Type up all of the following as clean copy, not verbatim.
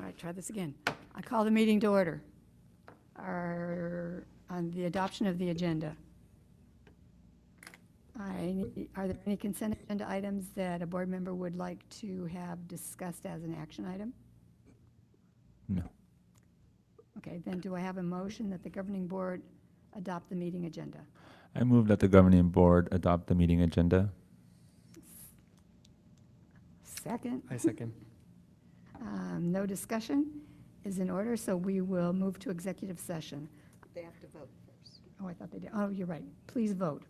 right, try this again. I call the meeting to order. On the adoption of the agenda. Are there any consent agenda items that a board member would like to have discussed as an action item? No. Okay, then do I have a motion that the governing board adopt the meeting agenda? I move that the governing board adopt the meeting agenda. Second? I second. No discussion is in order, so we will move to executive session. They have to vote first. Oh, I thought they did. Oh, you're right. Please vote.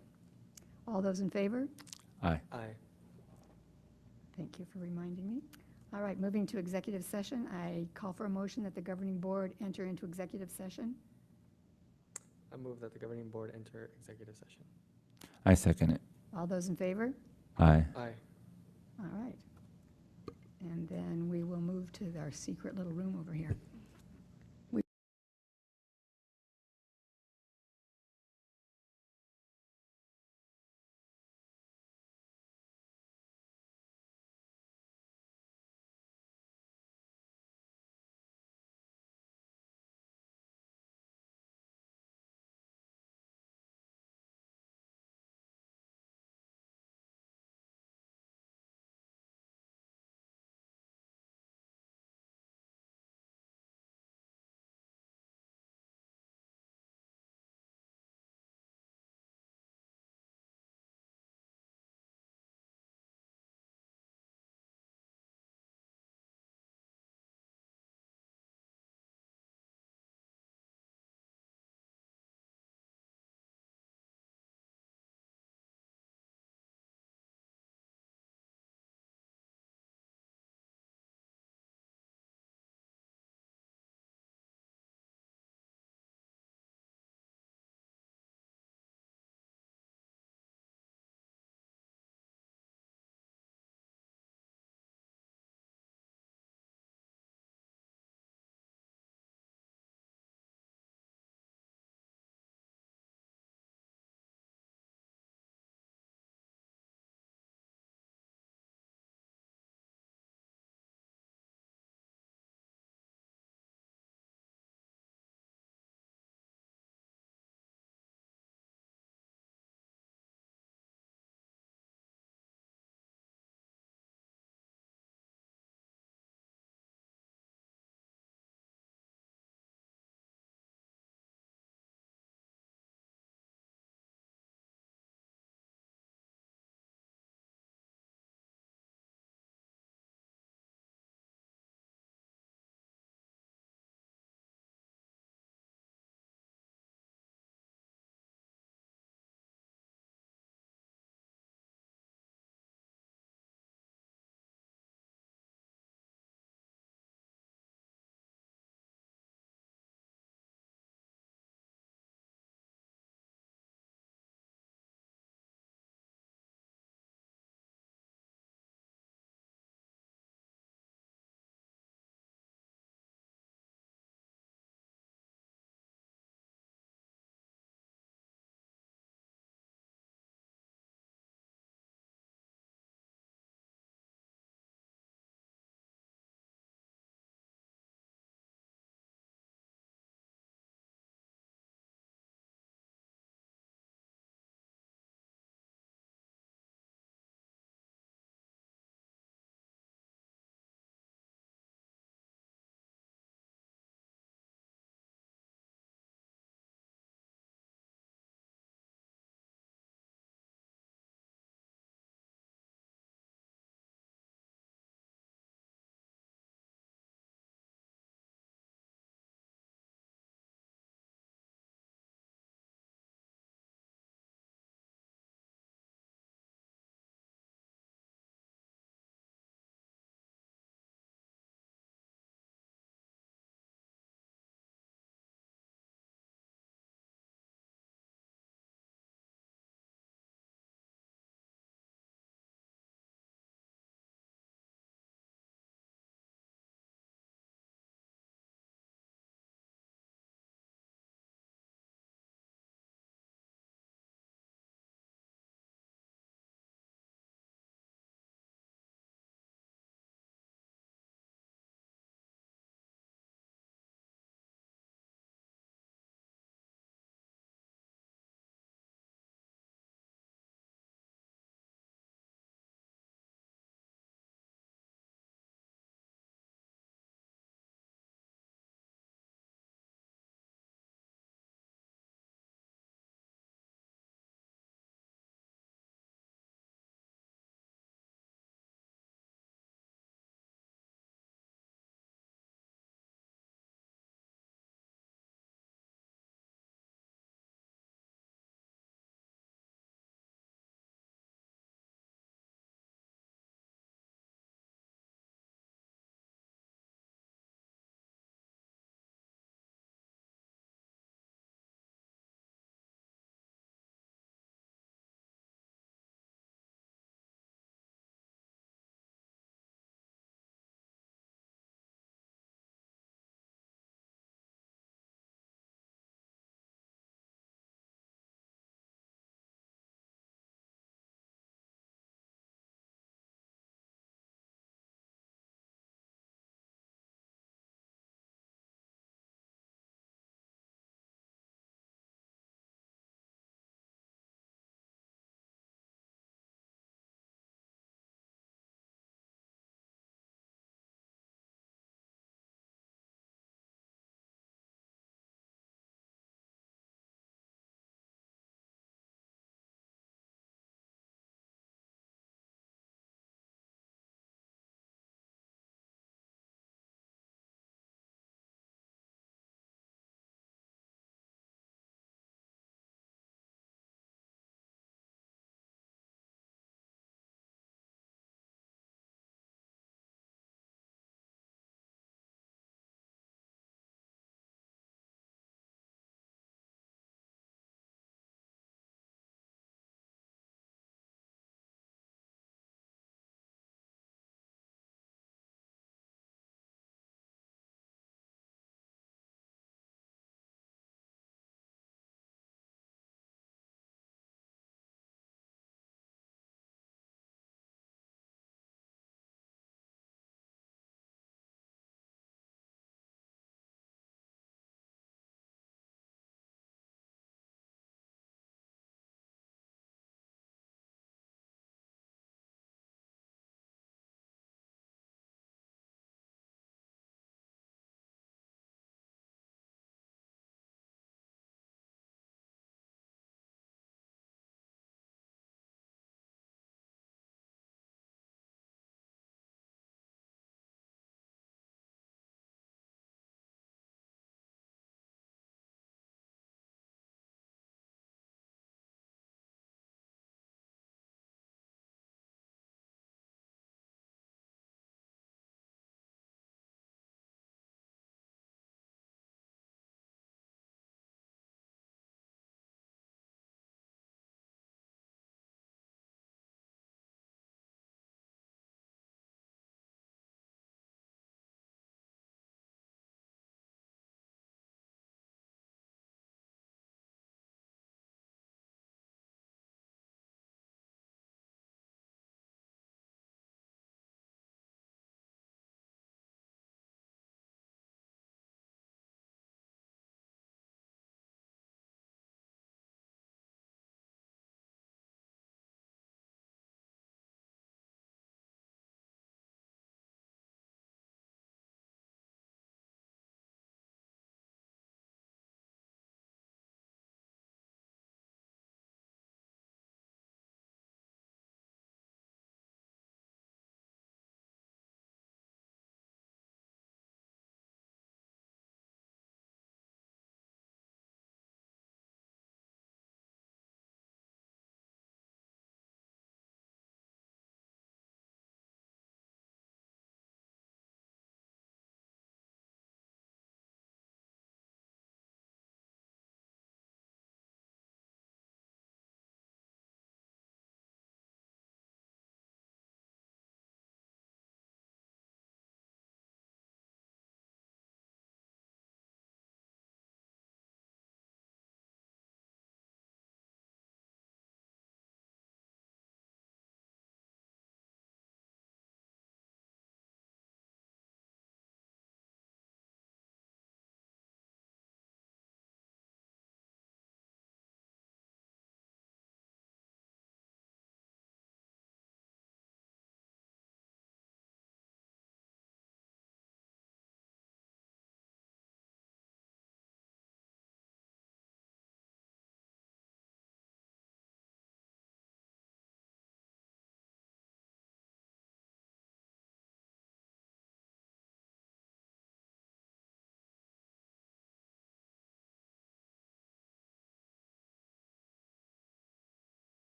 All those in favor? Aye. Aye. Thank you for reminding me. All right, moving to executive session, I call for a motion that the governing board enter into executive session. I move that the governing board enter executive session. I second it. All those in favor? Aye. Aye. All right. And then we will move to our secret little room over here.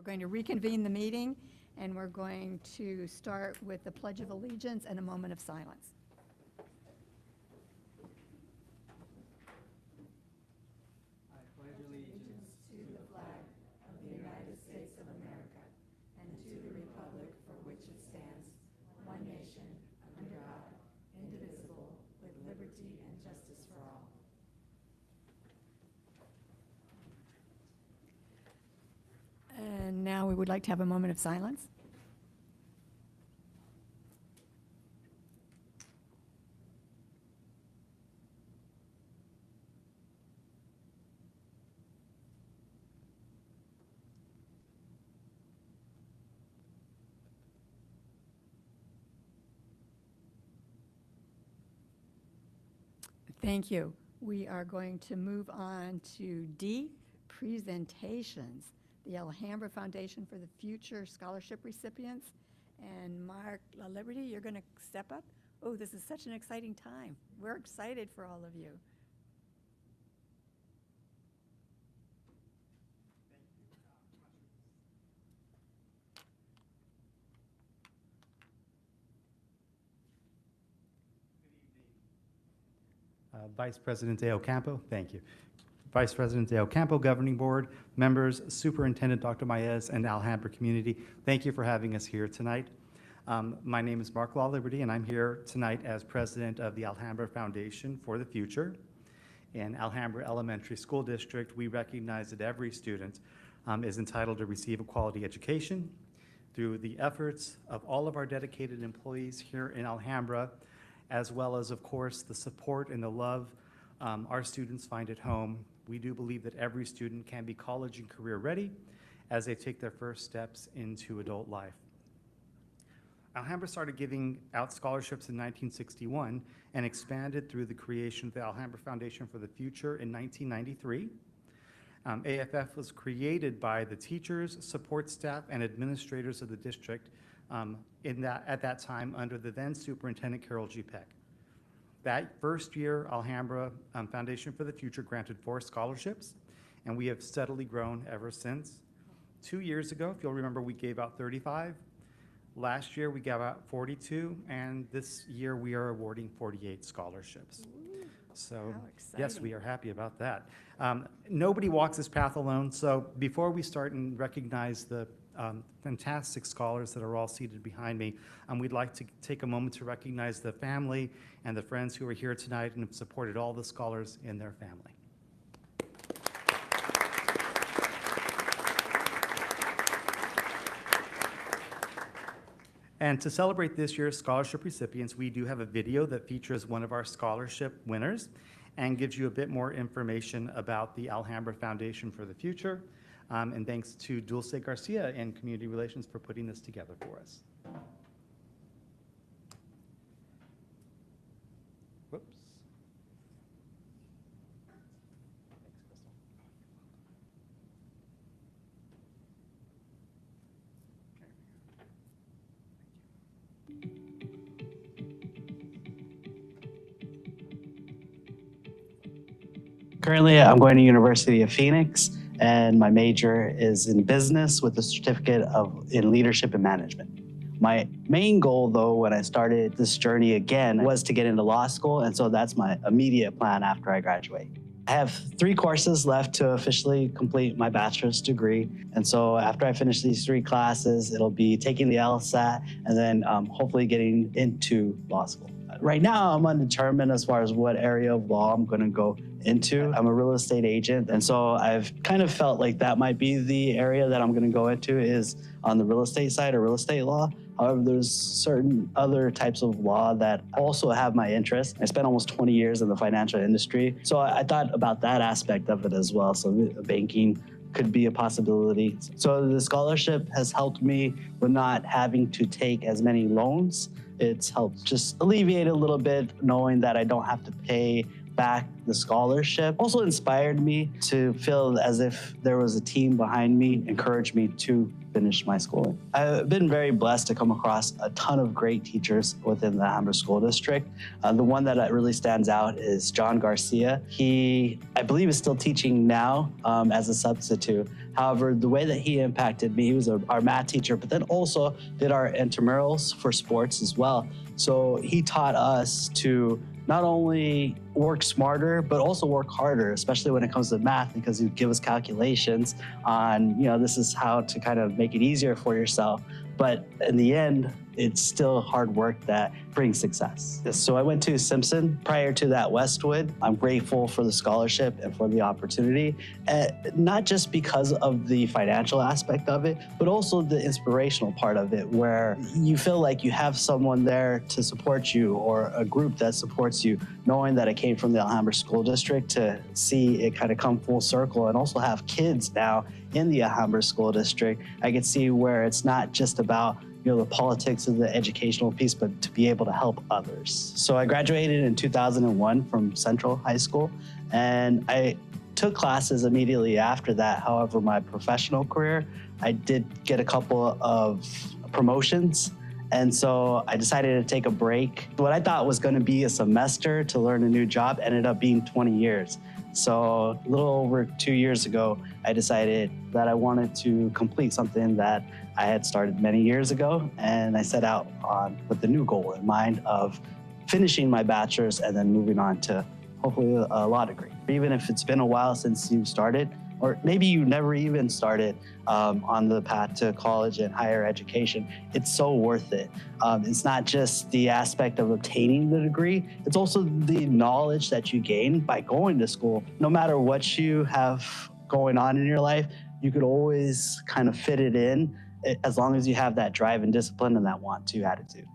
We're going to reconvene the meeting, and we're going to start with the Pledge of Allegiance and a moment of silence. And now we would like to have a moment of silence. Thank you. We are going to move on to D, presentations. The Alhambra Foundation for the Future Scholarship Recipients. And Mark LaLiberty, you're going to step up? Oh, this is such an exciting time. We're excited for all of you. Vice President De Ocampo, thank you. Vice President De Ocampo, Governing Board, members, Superintendent Dr. Maez, and Alhambra community, thank you for having us here tonight. My name is Mark LaLiberty, and I'm here tonight as President of the Alhambra Foundation for the Future. In Alhambra Elementary School District, we recognize that every student is entitled to receive a quality education. Through the efforts of all of our dedicated employees here in Alhambra, as well as, of course, the support and the love our students find at home, we do believe that every student can be college and career ready as they take their first steps into adult life. Alhambra started giving out scholarships in 1961 and expanded through the creation of the Alhambra Foundation for the Future in 1993. AFF was created by the teachers, support staff, and administrators of the district at that time under the then Superintendent Carol G. Peck. That first year, Alhambra Foundation for the Future granted 4 scholarships, and we have steadily grown ever since. 2 years ago, if you'll remember, we gave out 35. Last year, we gave out 42, and this year we are awarding 48 scholarships. So, yes, we are happy about that. Nobody walks this path alone, so before we start and recognize the fantastic scholars that are all seated behind me, we'd like to take a moment to recognize the family and the friends who are here tonight and have supported all the scholars in their family. And to celebrate this year's scholarship recipients, we do have a video that features one of our scholarship winners and gives you a bit more information about the Alhambra Foundation for the Future. And thanks to Dulce Garcia and Community Relations for putting this together for us. Whoops. Currently, I'm going to University of Phoenix, and my major is in business with a certificate in leadership and management. My main goal, though, when I started this journey again, was to get into law school, and so that's my immediate plan after I graduate. I have 3 courses left to officially complete my bachelor's degree, and so after I finish these 3 classes, it'll be taking the LSAT and then hopefully getting into law school. Right now, I'm undetermined as far as what area of law I'm going to go into. I'm a real estate agent, and so I've kind of felt like that might be the area that I'm going to go into is on the real estate side or real estate law. However, there's certain other types of law that also have my interest. I spent almost 20 years in the financial industry, so I thought about that aspect of it as well. So banking could be a possibility. So the scholarship has helped me with not having to take as many loans. It's helped just alleviate a little bit knowing that I don't have to pay back the scholarship also inspired me to feel as if there was a team behind me, encouraged me to finish my schooling. I've been very blessed to come across a ton of great teachers within the Alhambra School District. The one that really stands out is John Garcia. He, I believe, is still teaching now as a substitute. However, the way that he impacted me, he was our math teacher, but then also did our intramurals for sports as well. So he taught us to not only work smarter, but also work harder, especially when it comes to math, because he would give us calculations on, this is how to kind of make it easier for yourself. But in the end, it's still hard work that brings success. So I went to Simpson. Prior to that, Westwood. I'm grateful for the scholarship and for the opportunity, not just because of the financial aspect of it, but also the inspirational part of it, where you feel like you have someone there to support you or a group that supports you, knowing that it came from the Alhambra School District, to see it kind of come full circle and also have kids now in the Alhambra School District. I can see where it's not just about the politics of the educational piece, but to be able to help others. So I graduated in 2001 from Central High School, and I took classes immediately after that. However, my professional career, I did get a couple of promotions, and so I decided to take a break. What I thought was going to be a semester to learn a new job ended up being 20 years. So a little over 2 years ago, I decided that I wanted to complete something that I had started many years ago, and I set out with the new goal in mind of finishing my bachelor's and then moving on to hopefully a law degree. Even if it's been a while since you started, or maybe you never even started on the path to college and higher education, it's so worth it. It's not just the aspect of obtaining the degree, it's also the knowledge that you gain by going to school. No matter what you have going on in your life, you could always kind of fit it in as long as you have that drive and discipline and that want-to attitude.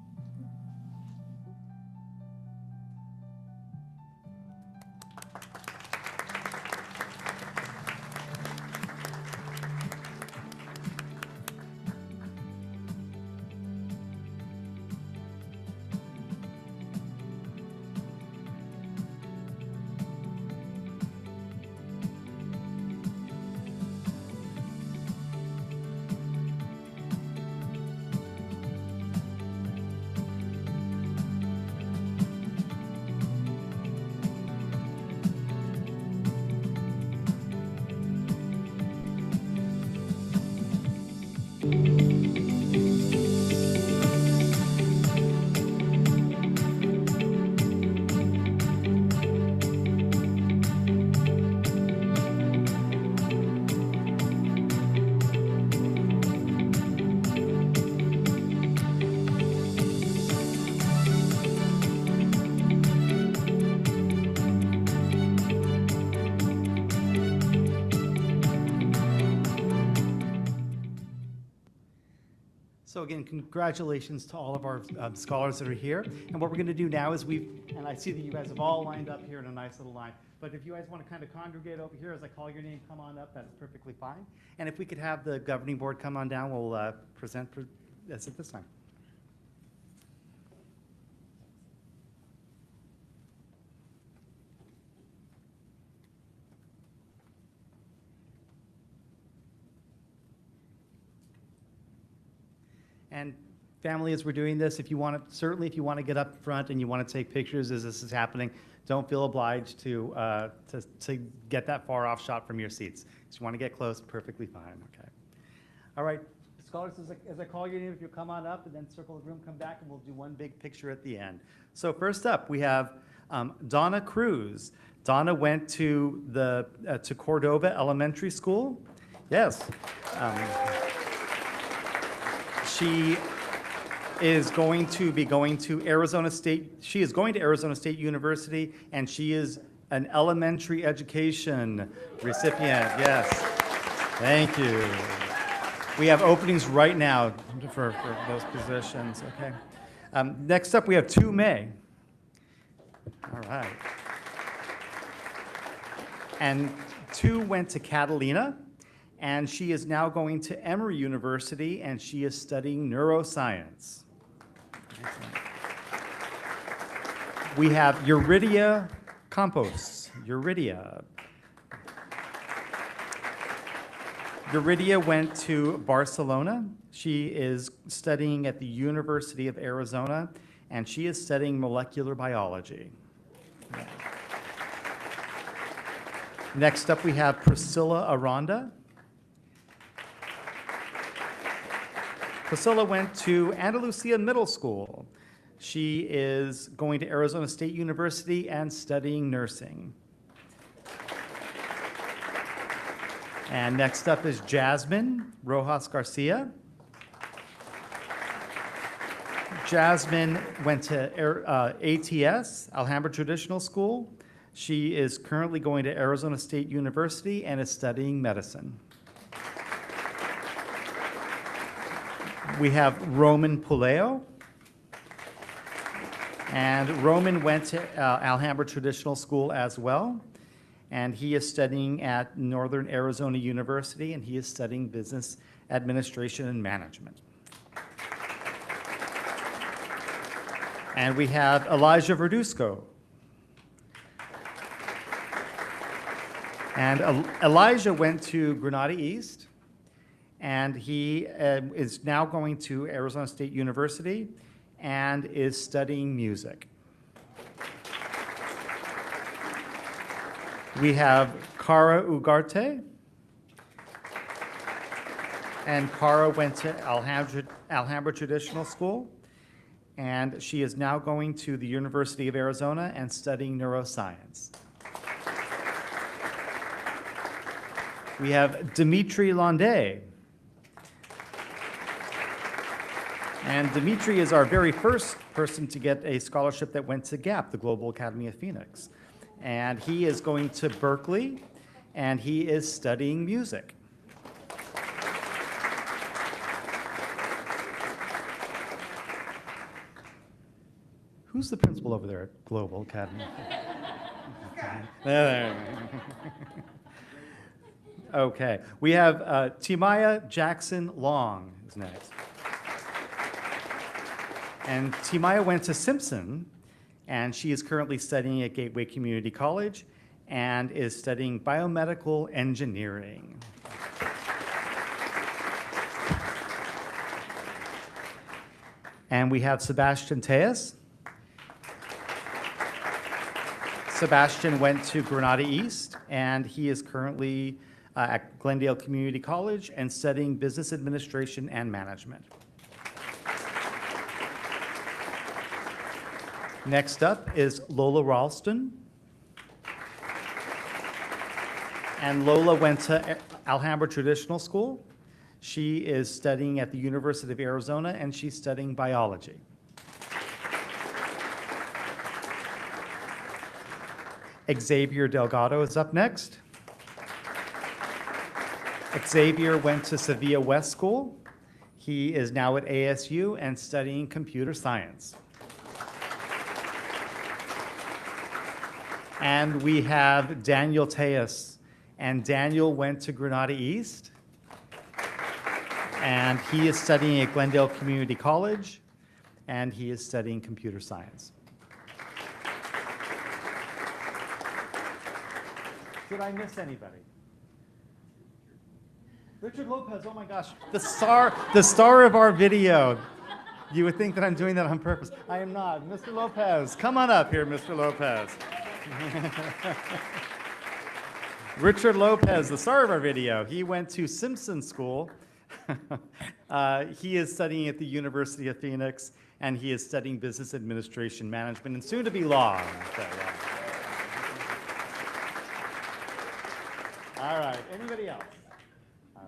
So again, congratulations to all of our scholars that are here. And what we're going to do now is and I see that you guys have all lined up here in a nice little line. But if you guys want to kind of congregate over here as I call your name, come on up, that's perfectly fine. And if we could have the governing board come on down, we'll present this at this time. And family, as we're doing this, if you want to get up front and you want to take pictures as this is happening, don't feel obliged to get that far off shot from your seats. If you want to get close, perfectly fine, okay. All right, scholars, as I call your name, if you come on up and then circle the room, come back, and we'll do one big picture at the end. So first up, we have Donna Cruz. Donna went to Cordova Elementary School. Yes. She is going to be going to Arizona State. She is going to Arizona State University, and she is an elementary education recipient. Yes. Thank you. We have openings right now for those positions. Okay. Next up, we have Tu May. All right. And Tu went to Catalina, and she is now going to Emory University, and she is studying neuroscience. Excellent. We have Euridia Campos, Euridia. Euridia went to Barcelona. She is studying at the University of Arizona, and she is studying molecular biology. Next up, we have Priscilla Aranda. Priscilla went to Andalusia Middle School. She is going to Arizona State University and studying nursing. And next up is Jasmine Rojas Garcia. Jasmine went to ATS, Alhambra Traditional School. She is currently going to Arizona State University and is studying medicine. We have Roman Puleo. And Roman went to Alhambra Traditional School as well. And he is studying at Northern Arizona University, and he is studying business administration and management. And we have Elijah Verduzco. And Elijah went to Granada East, and he is now going to Arizona State University and is studying music. We have Cara Ugarte. And Cara went to Alhambra Traditional School, and she is now going to the University of Arizona and studying neuroscience. We have Dimitri Landé. And Dimitri is our very first person to get a scholarship that went to GAP, the Global Academy of Phoenix. And he is going to Berkeley, and he is studying music. Who's the principal over there at Global Academy? Okay, we have Timaya Jackson Long is next. And Timaya went to Simpson, and she is currently studying at Gateway Community College and is studying biomedical engineering. And we have Sebastian Tejas. Sebastian went to Granada East, and he is currently at Glendale Community College and studying business administration and management. Next up is Lola Ralston. And Lola went to Alhambra Traditional School. She is studying at the University of Arizona, and she's studying biology. Xavier Delgado is up next. Xavier went to Sevilla West School. He is now at ASU and studying computer science. And we have Daniel Tejas. And Daniel went to Granada East. And he is studying at Glendale Community College. And he is studying computer science. Did I miss anybody? Richard Lopez, oh my gosh, the star of our video. You would think that I'm doing that on purpose. I am not. Mr. Lopez, come on up here, Mr. Lopez. Richard Lopez, the star of our video, he went to Simpson School. He is studying at the University of Phoenix, and he is studying business administration management and soon to be law. All right, anybody else? All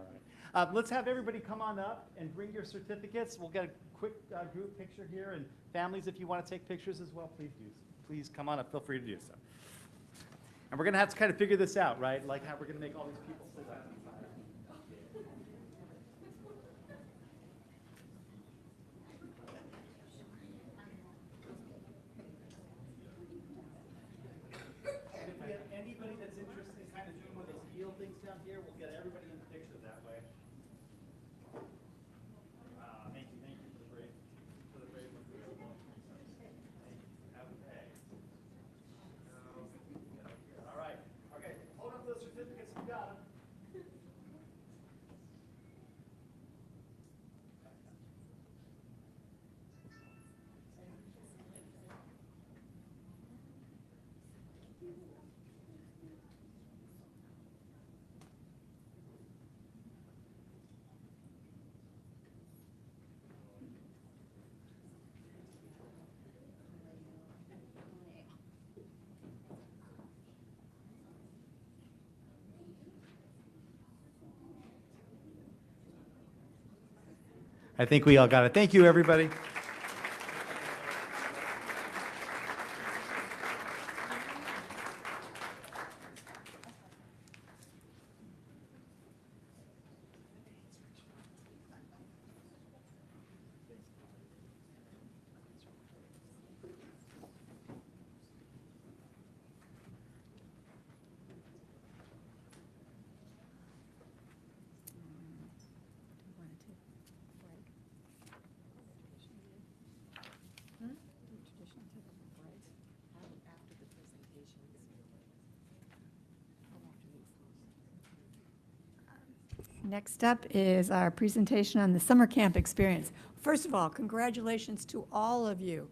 right. Let's have everybody come on up and bring your certificates. We'll get a quick group picture here, and families, if you want to take pictures as well, please do. Please come on up. Feel free to do so. And we're going to have to kind of figure this out, right? Like how we're going to make all these people sit down. And if we have anybody that's interested in kind of doing one of those field things down here, we'll get everybody in the picture that way. Thank you for the brave one. Okay. I think we all got it. Thank you, everybody. Next up is our presentation on the summer camp experience. First of all, congratulations to all of you.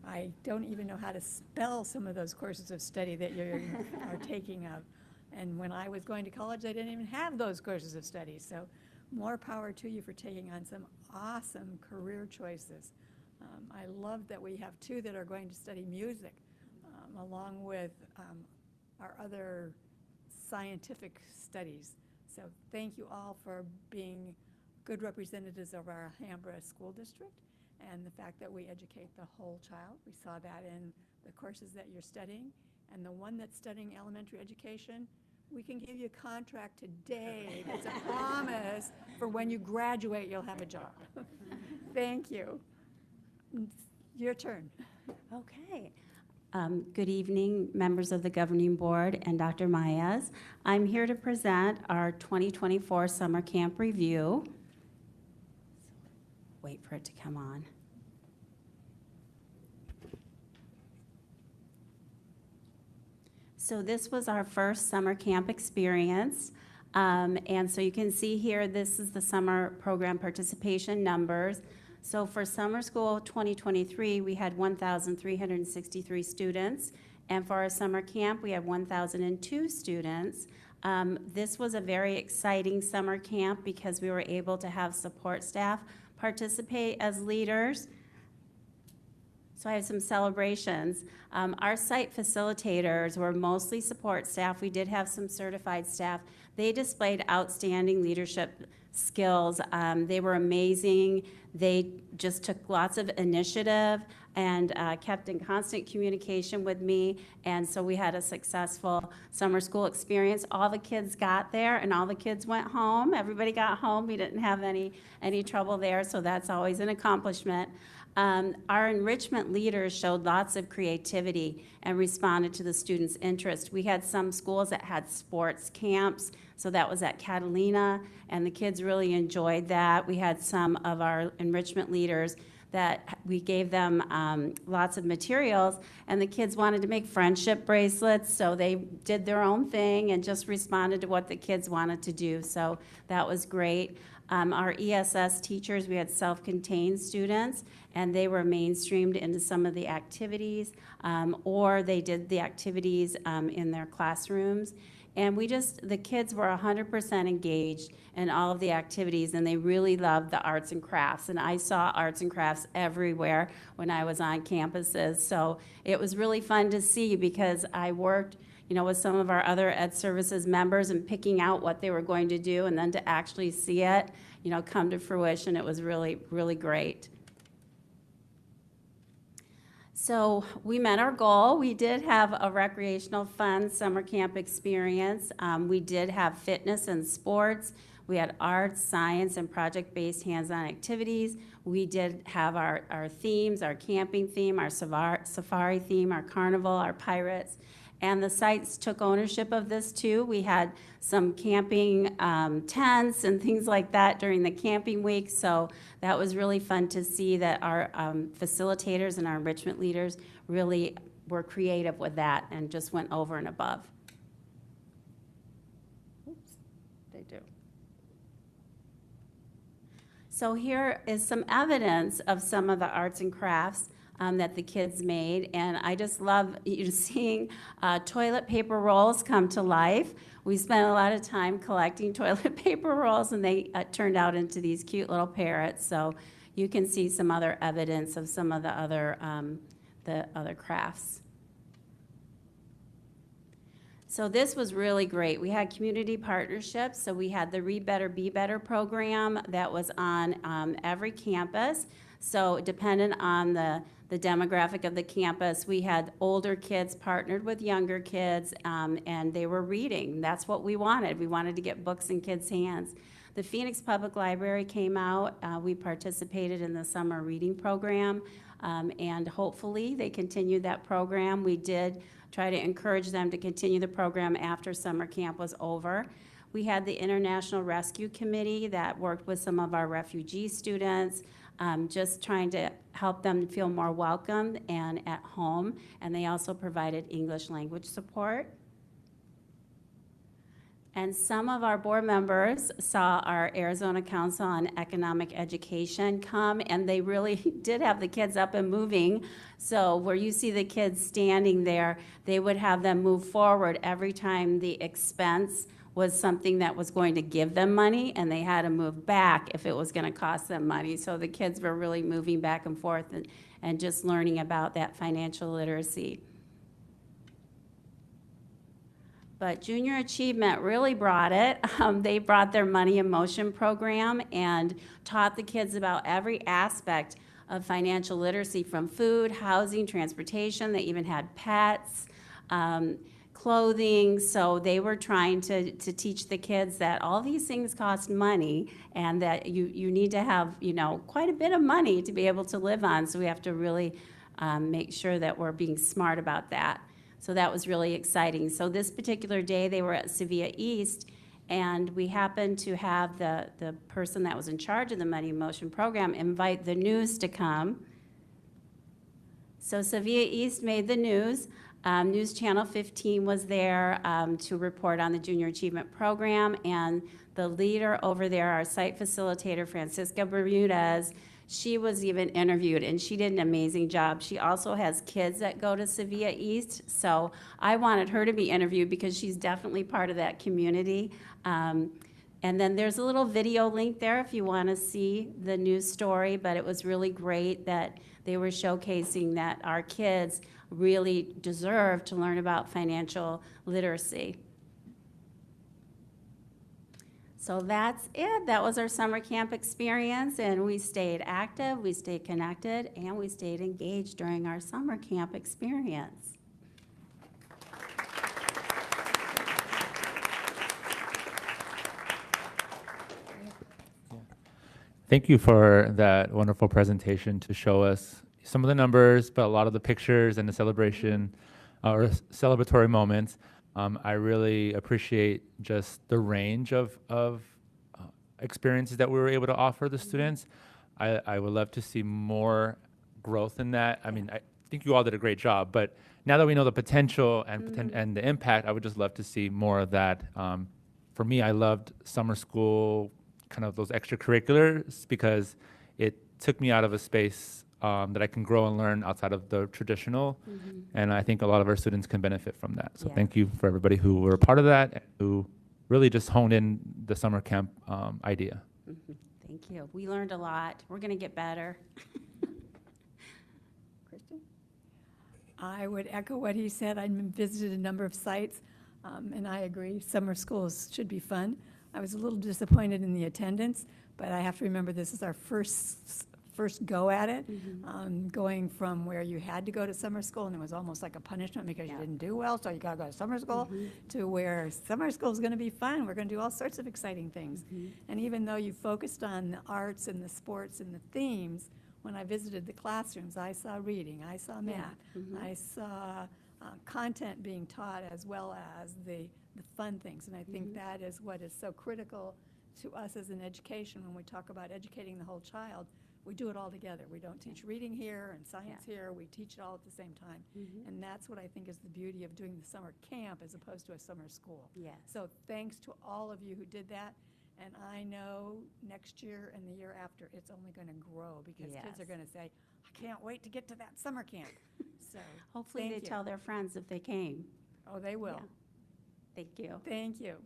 I don't even know how to spell some of those courses of study that you are taking up. And when I was going to college, I didn't even have those courses of study. So more power to you for taking on some awesome career choices. I love that we have two that are going to study music, along with our other scientific studies. So thank you all for being good representatives of our Alhambra School District and the fact that we educate the whole child. We saw that in the courses that you're studying. And the one that's studying elementary education, we can give you a contract today that's a promise for when you graduate, you'll have a job. Thank you. Your turn. Okay. Good evening, members of the governing board and Dr. Maez. I'm here to present our 2024 summer camp review. Wait for it to come on. So this was our first summer camp experience. And so you can see here, this is the summer program participation numbers. So for summer school 2023, we had 1,363 students. And for our summer camp, we had 1,002 students. This was a very exciting summer camp because we were able to have support staff participate as leaders. So I have some celebrations. Our site facilitators were mostly support staff. We did have some certified staff. They displayed outstanding leadership skills. They were amazing. They just took lots of initiative and kept in constant communication with me. And so we had a successful summer school experience. All the kids got there and all the kids went home. Everybody got home. We didn't have any trouble there, so that's always an accomplishment. Our enrichment leaders showed lots of creativity and responded to the students' interest. We had some schools that had sports camps, so that was at Catalina, and the kids really enjoyed that. We had some of our enrichment leaders that we gave them lots of materials, and the kids wanted to make friendship bracelets, so they did their own thing and just responded to what the kids wanted to do, so that was great. Our ESS teachers, we had self-contained students, and they were mainstreamed into some of the activities, or they did the activities in their classrooms. And the kids were 100% engaged in all of the activities, and they really loved the arts and crafts. And I saw arts and crafts everywhere when I was on campuses. So it was really fun to see because I worked with some of our other Ed Services members and picking out what they were going to do, and then to actually see it, come to fruition, it was really, really great. So we met our goal. We did have a recreational fun summer camp experience. We did have fitness and sports. We had arts, science, and project-based hands-on activities. We did have our themes, our camping theme, our safari theme, our carnival, our pirates. And the sites took ownership of this too. We had some camping tents and things like that during the camping week. So that was really fun to see that our facilitators and our enrichment leaders really were creative with that and just went over and above. Oops, they do. So here is some evidence of some of the arts and crafts that the kids made, and I just love seeing toilet paper rolls come to life. We spent a lot of time collecting toilet paper rolls, and they turned out into these cute little parrots. So you can see some other evidence of some of the other crafts. So this was really great. We had community partnerships. So we had the Read Better, Be Better program that was on every campus. So dependent on the demographic of the campus, we had older kids partnered with younger kids, and they were reading. That's what we wanted. We wanted to get books in kids' hands. The Phoenix Public Library came out. We participated in the summer reading program, and hopefully they continued that program. We did try to encourage them to continue the program after summer camp was over. We had the International Rescue Committee that worked with some of our refugee students, just trying to help them feel more welcome and at home, and they also provided English language support. And some of our board members saw our Arizona Council on Economic Education come, and they really did have the kids up and moving. So where you see the kids standing there, they would have them move forward every time the expense was something that was going to give them money, and they had to move back if it was going to cost them money. So the kids were really moving back and forth and just learning about that financial literacy. But Junior Achievement really brought it. They brought their Money in Motion program and taught the kids about every aspect of financial literacy, from food, housing, transportation. They even had pets, clothing. So they were trying to teach the kids that all these things cost money, and that you need to have, you know, quite a bit of money to be able to live on. So we have to really make sure that we're being smart about that. So that was really exciting. So this particular day, they were at Sevilla East, and we happened to have the person that was in charge of the Money in Motion program invite the news to come. So Sevilla East made the news. News Channel 15 was there to report on the Junior Achievement Program, and the leader over there, our site facilitator, Francisca Bermudez, she was even interviewed, and she did an amazing job. She also has kids that go to Sevilla East, so I wanted her to be interviewed because she's definitely part of that community. And then there's a little video link there if you want to see the news story, but it was really great that they were showcasing that our kids really deserve to learn about financial literacy. So that's it. That was our summer camp experience, and we stayed active, we stayed connected, and we stayed engaged during our summer camp experience. Thank you for that wonderful presentation to show us some of the numbers, but a lot of the pictures and the celebration or celebratory moments. I really appreciate just the range of experiences that we were able to offer the students. I would love to see more growth in that. I mean, I think you all did a great job, but now that we know the potential and the impact, I would just love to see more of that. For me, I loved summer school, kind of those extracurriculars, because it took me out of a space that I can grow and learn outside of the traditional. And I think a lot of our students can benefit from that. So Yeah. thank you for everybody who were a part of that, and who really just honed in the summer camp idea. Thank you. We learned a lot. We're going to get better. Kristen? I would echo what he said. I visited a number of sites, and I agree, summer schools should be fun. I was a little disappointed in the attendance, but I have to remember this is our first go at it, going from where you had to go to summer school and it was almost like a punishment because you didn't do well, so you got to go to summer school, to where summer school is going to be fun. We're going to do all sorts of exciting things. And even though you focused on the arts and the sports and the themes, when I visited the classrooms, I saw reading, I saw math, I saw content being taught, as well as the fun things. And I think that is what is so critical to us as an education. When we talk about educating the whole child, we do it all together. We don't teach reading here and science here. We teach it all at the same time. And that's what I think is the beauty of doing the summer camp as opposed to a summer school. Yes. So thanks to all of you who did that. And I know next year and the year after, it's only going to grow, because kids are Yes. going to say, I can't wait to get to that summer camp. So Hopefully thank they you. tell their friends if they came. Oh, they will. Yeah. Thank you. Thank you.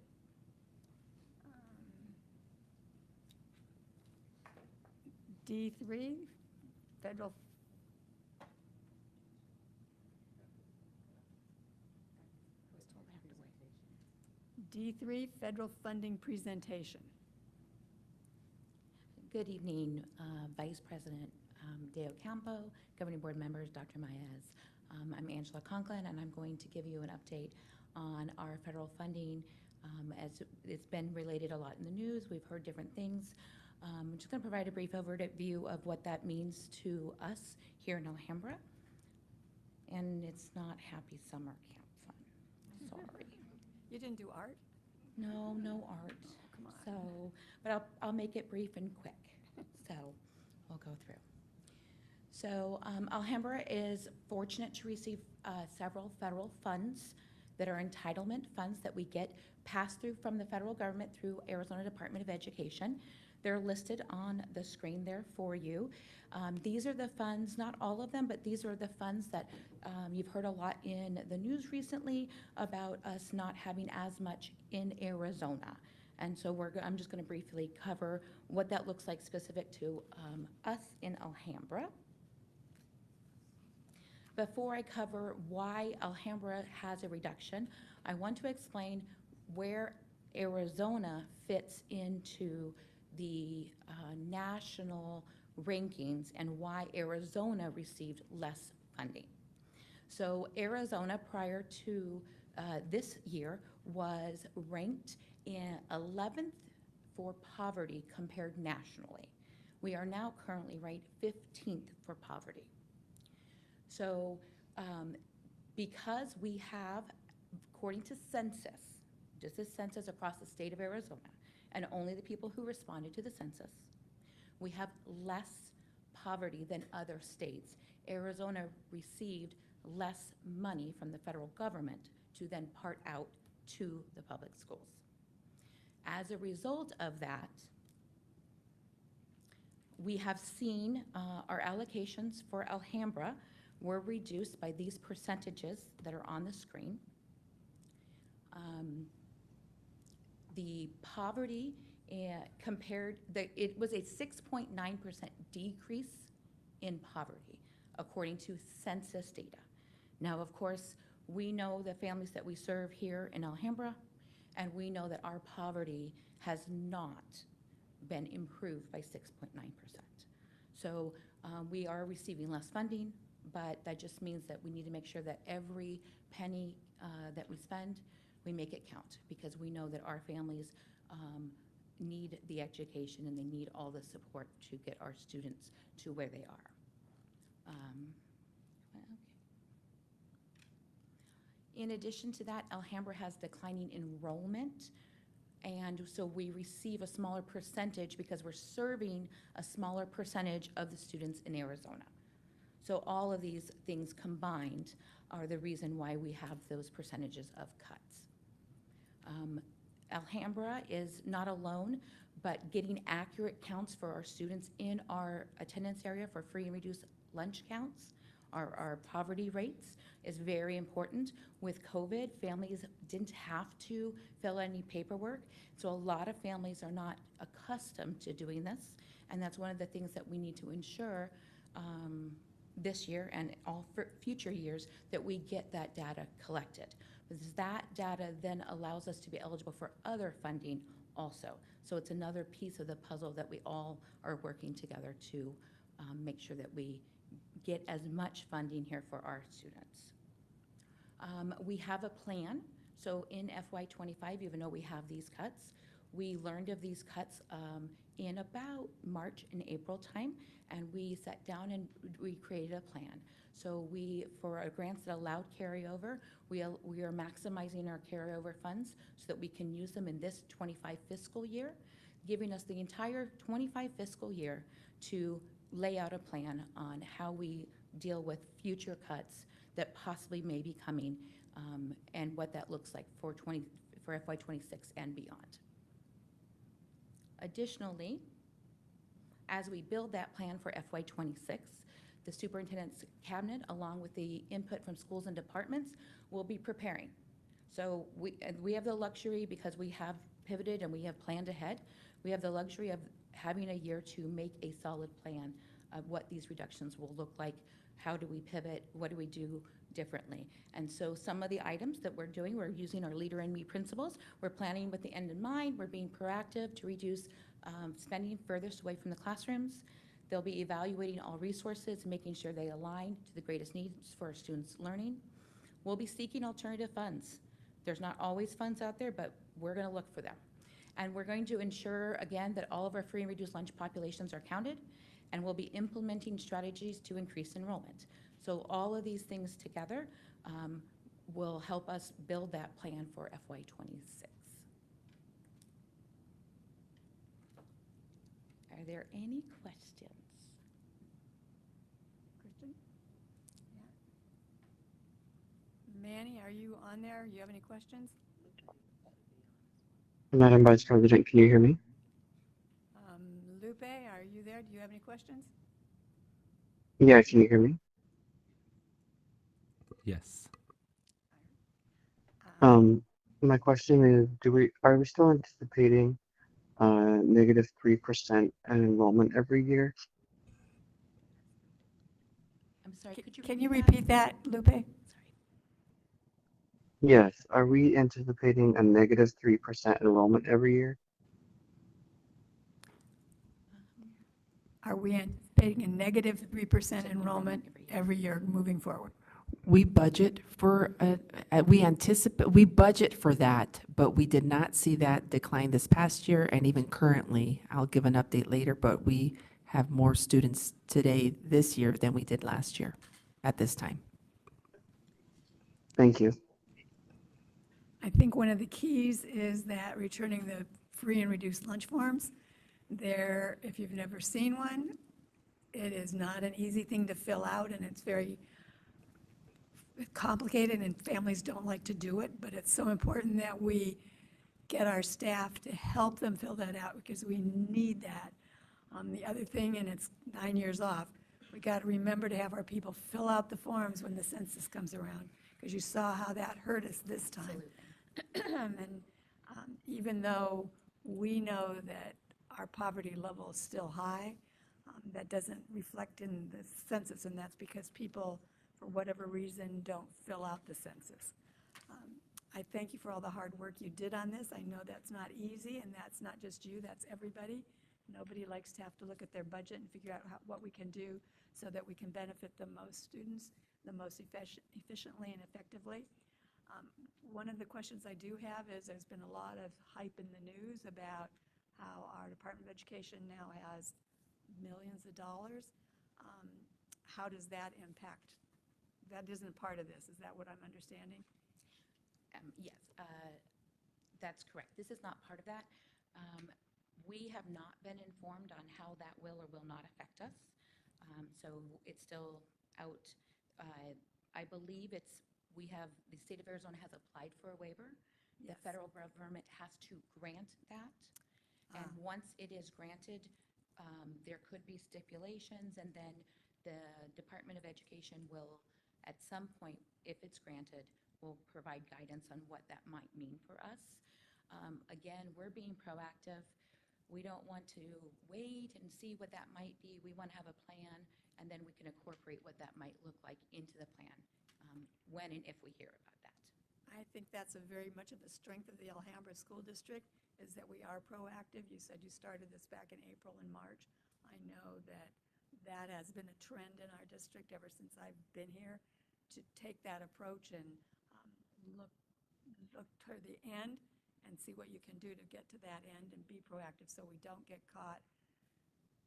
D3, federal. I was told I have to wait. D3, federal funding presentation. Good evening, Vice President De Ocampo, Governing Board members, Dr. Maez. I'm Angela Conklin, and I'm going to give you an update on our federal funding. As it's been related a lot in the news, we've heard different things. I'm just going to provide a brief overview of what that means to us here in Alhambra. And it's not happy summer camp fun. Sorry. You didn't do art? No, no art. Come on. So, but I'll make it brief and quick. So we'll go through. So Alhambra is fortunate to receive several federal funds that are entitlement funds that we get passed through from the federal government through Arizona Department of Education. They're listed on the screen there for you. These are the funds, not all of them, but these are the funds that you've heard a lot in the news recently about us not having as much in Arizona. And so I'm just going to briefly cover what that looks like specific to us in Alhambra. Before I cover why Alhambra has a reduction, I want to explain where Arizona fits into the national rankings and why Arizona received less funding. So Arizona, prior to this year, was ranked in 11th for poverty compared nationally. We are now currently ranked 15th for poverty. So because we have, according to census, this is census across the state of Arizona, and only the people who responded to the census, we have less poverty than other states. Arizona received less money from the federal government to then part out to the public schools. As a result of that, we have seen our allocations for Alhambra were reduced by these percentages that are on the screen. The poverty it was a 6.9% decrease in poverty, according to census data. Now, of course, we know the families that we serve here in Alhambra, and we know that our poverty has not been improved by 6.9%. So we are receiving less funding, but that just means that we need to make sure that every penny that we spend, we make it count, because we know that our families need the education and they need all the support to get our students to where they are. Okay. In addition to that, Alhambra has declining enrollment, and so we receive a smaller percentage because we're serving a smaller percentage of the students in Arizona. So all of these things combined are the reason why we have those percentages of cuts. Alhambra is not alone, but getting accurate counts for our students in our attendance area for free and reduced lunch counts, our poverty rates is very important. With COVID, families didn't have to fill any paperwork, so a lot of families are not accustomed to doing this, and that's one of the things that we need to ensure this year and all future years, that we get that data collected. Because that data then allows us to be eligible for other funding also. So it's another piece of the puzzle that we all are working together to make sure that we get as much funding here for our students. We have a plan. So in FY25, even though we have these cuts, we learned of these cuts in about March and April time, and we sat down and we created a plan. So for our grants that allowed carryover, we are maximizing our carryover funds so that we can use them in this 25 fiscal year, giving us the entire 25 fiscal year to lay out a plan on how we deal with future cuts that possibly may be coming, and what that looks like for FY26 and beyond. Additionally, as we build that plan for FY26, the superintendent's cabinet, along with the input from schools and departments, will be preparing. So we have the luxury, because we have pivoted and we have planned ahead, we have the luxury of having a year to make a solid plan of what these reductions will look like. How do we pivot? What do we do differently? And so some of the items that we're doing, we're using our Leader in Me principles. We're planning with the end in mind. We're being proactive to reduce spending furthest away from the classrooms. They'll be evaluating all resources, making sure they align to the greatest needs for our students' learning. We'll be seeking alternative funds. There's not always funds out there, but we're going to look for them. And we're going to ensure, again, that all of our free and reduced lunch populations are counted, and we'll be implementing strategies to increase enrollment. So all of these things together will help us build that plan for FY26. Are there any questions? Kristen? Yeah. Manny, are you on there? You have any questions? Madam Vice President, can you hear me? Lupe, are you there? Do you have any questions? Yeah, can you hear me? Yes. My question is, are we still anticipating -3% in enrollment every year? I'm sorry, could you Can you that? repeat that, Lupe? Sorry. Yes. Are we anticipating a -3% enrollment every year? Are we anticipating a negative 3% enrollment every year moving forward? We budget for, we budget for that, but we did not see that decline this past year, and even currently, I'll give an update later, but we have more students today, this year, than we did last year at this time. Thank you. I think one of the keys is that returning the free and reduced lunch forms. There, if you've never seen one, it is not an easy thing to fill out, and it's very complicated, and families don't like to do it, but it's so important that we get our staff to help them fill that out, because we need that. The other thing, and it's 9 years off, we got to remember to have our people fill out the forms when the census comes around, because you saw how that hurt us this time. And even though we know that our poverty level is still high, that doesn't reflect in the census, and that's because people, for whatever reason, don't fill out the census. I thank you for all the hard work you did on this. I know that's not easy, and that's not just you, that's everybody. Nobody likes to have to look at their budget and figure out what we can do so that we can benefit the most students the most efficiently and effectively. One of the questions I do have is, there's been a lot of hype in the news about how our Department of Education now has millions of dollars. How does that impact? That isn't part of this, is that what I'm understanding? Yes, that's correct. This is not part of that. We have not been informed on how that will or will not affect us. So it's still out. I believe the state of Arizona has applied for a waiver. Yes. The federal government has to grant that. And once it is granted, there could be stipulations, and then the Department of Education will, at some point, if it's granted, will provide guidance on what that might mean for us. Again, we're being proactive. We don't want to wait and see what that might be. We want to have a plan, and then we can incorporate what that might look like into the plan when and if we hear about that. I think that's a very much of the strength of the Alhambra School District, is that we are proactive. You said you started this back in April and March. I know that has been a trend in our district ever since I've been here, to take that approach and look toward the end and see what you can do to get to that end and be proactive, so we don't get caught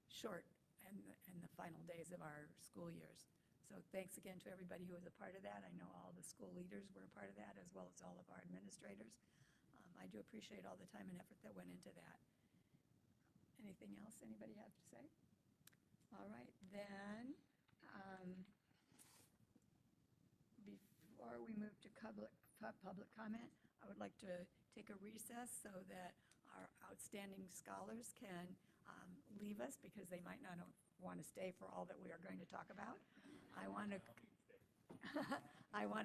short in the final days of our school years. So thanks again to everybody who was a part of that. I know all the school leaders were a part of that, as well as all of our administrators. I do appreciate all the time and effort that went into that. Anything else anybody have to say? All right, then, before we move to public comment, I would like to take a recess so that our outstanding scholars can leave us, because they might not want to stay for all that we are going to talk about. I want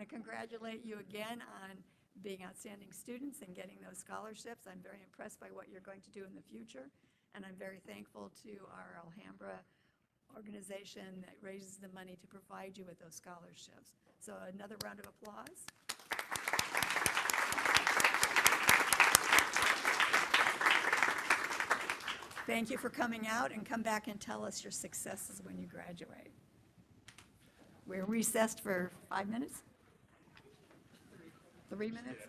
to congratulate you again on being outstanding students and getting those scholarships. I'm very impressed by what you're going to do in the future, and I'm very thankful to our Alhambra organization that raises the money to provide you with those scholarships. So another round of applause. Thank you for coming out, and come back and tell us your successes when you graduate. We're recessed for 5 minutes? 3 minutes?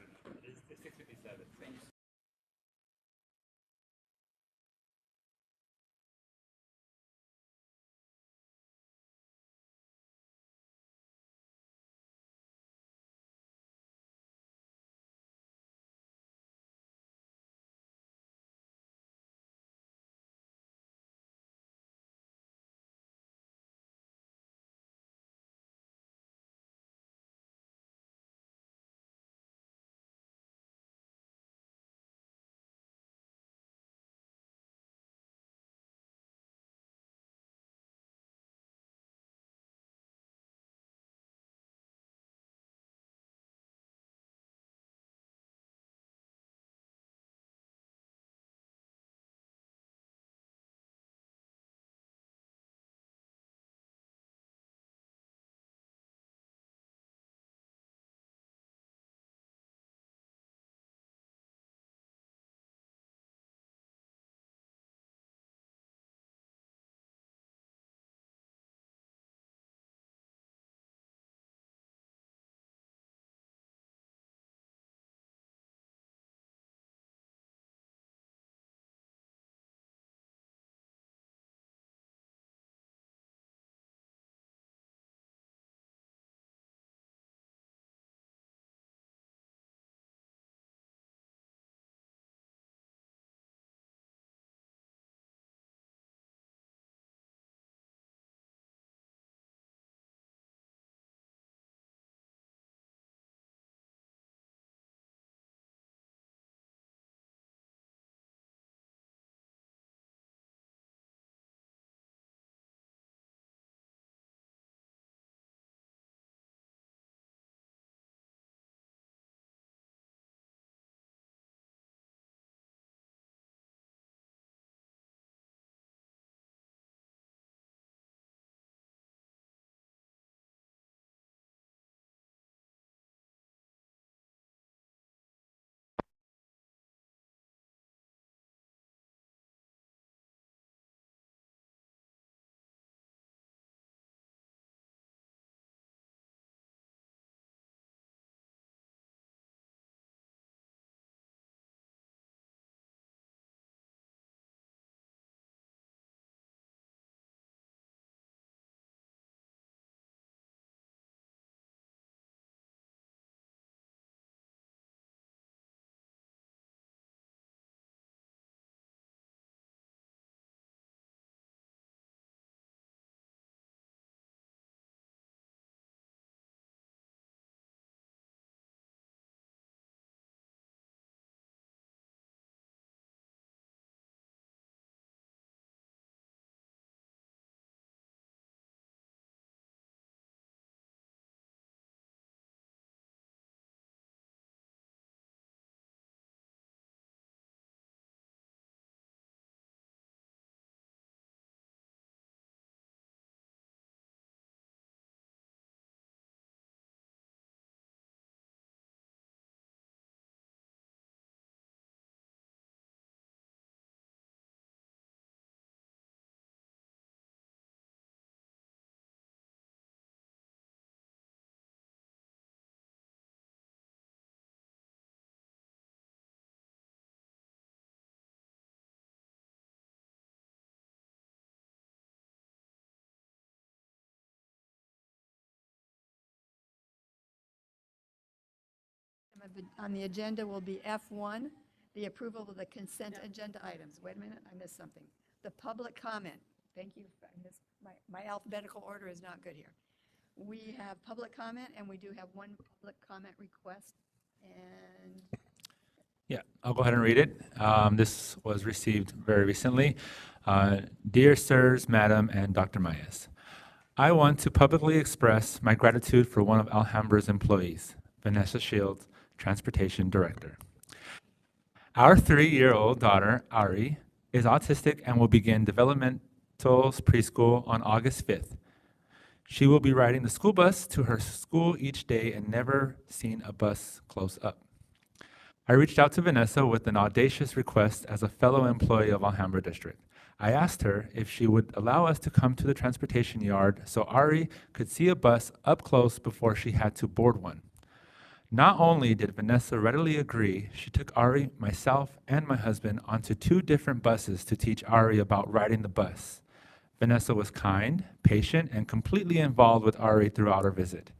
On the agenda will be F1, the approval of the consent agenda items. Wait a minute, I missed something. The public comment. Thank you. I missed, my alphabetical order is not good here. We have public comment, and we do have one public comment request. And Yeah, I'll go ahead and read it. This was received very recently. Dear Sirs, Madam, and Dr. Mayes, I want to publicly express my gratitude for one of Alhambra's employees, Vanessa Shields, Transportation Director. Our 3-year-old daughter, Ari, is autistic and will begin developmental Stoles Preschool on August 5th. She will be riding the school bus to her school each day and never seen a bus close up. I reached out to Vanessa with an audacious request as a fellow employee of Alhambra District. I asked her if she would allow us to come to the transportation yard so Ari could see a bus up close before she had to board one. Not only did Vanessa readily agree, she took Ari, myself, and my husband onto 2 different buses to teach Ari about riding the bus. Vanessa was kind, patient, and completely involved with Ari throughout our visit.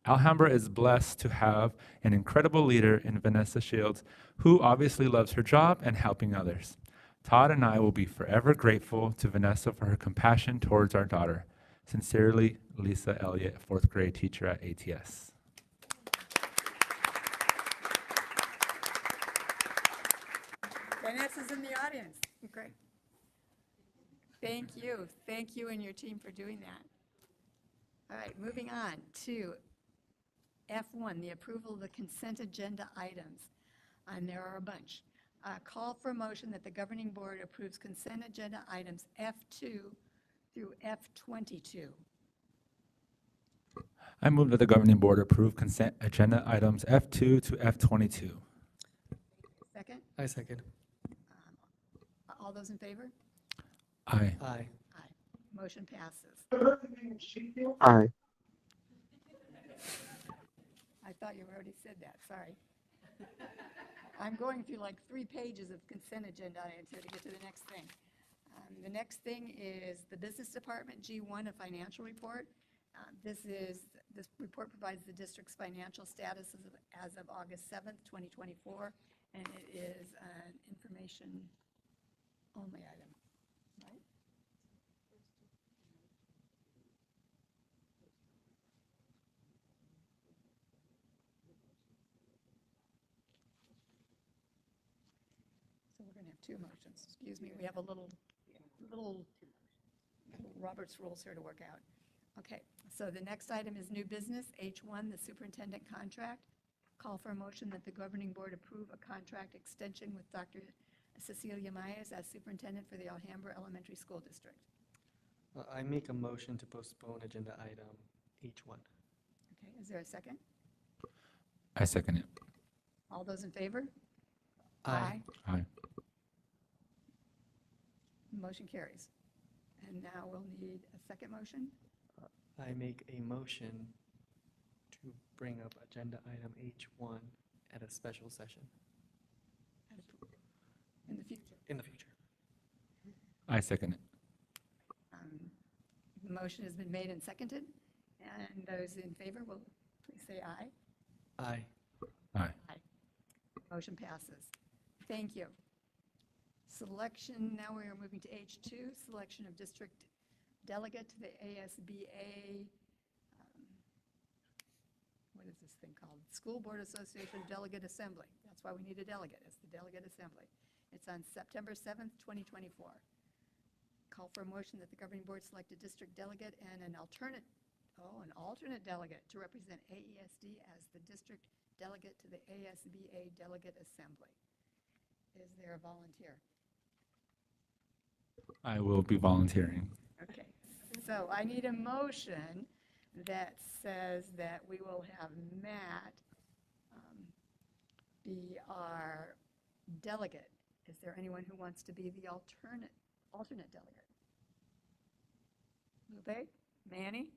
Alhambra is blessed to have an incredible leader in Vanessa Shields, who obviously loves her job and helping others. Todd and I will be forever grateful to Vanessa for her compassion towards our daughter. Sincerely, Lisa Elliott, 4th grade teacher at ATS. Vanessa's in the audience. Great. Thank you. Thank you and your team for doing that. All right, moving on to F1, the approval of the consent agenda items. And there are a bunch. Call for a motion that the governing board approves consent agenda items F2 through F22. I move that the governing board approve consent agenda items F2 to F22. Second? I second. All those in favor? Aye. Aye. Aye. Motion passes. Aye. I thought you already said that, sorry. I'm going through like 3 pages of consent agenda items here to get to the next thing. The next thing is the Business Department, G1, a financial report. This report provides the district's financial status as of August 7th, 2024, and it is an information-only item, right? So we're going to have 2 motions. Excuse me, we have a little Robert's rules here to work out. Okay, so the next item is new business, H1, the superintendent contract. Call for a motion that the governing board approve a contract extension with Dr. Cecilia Myers as superintendent for the Alhambra Elementary School District. I make a motion to postpone agenda item H1. Okay, is there a second? I second it. All those in favor? Aye. Aye. Motion carries. And now we'll need a second motion. I make a motion to bring up agenda item H1 at a special session In the future. in the future. I second it. The motion has been made and seconded, and those in favor will please say aye. Aye. Aye. Motion passes. Thank you. Selection, now we are moving to H2, selection of district delegate to the ASBA, what is this thing called? School Board Association Delegate Assembly. That's why we need a delegate. It's the delegate assembly. It's on September 7th, 2024. Call for a motion that the governing board select a district delegate and an alternate delegate to represent AESD as the district delegate to the ASBA Delegate Assembly. Is there a volunteer? I will be volunteering. Okay, so I need a motion that says that we will have Matt be our delegate. Is there anyone who wants to be the alternate delegate? Lupe? Manny?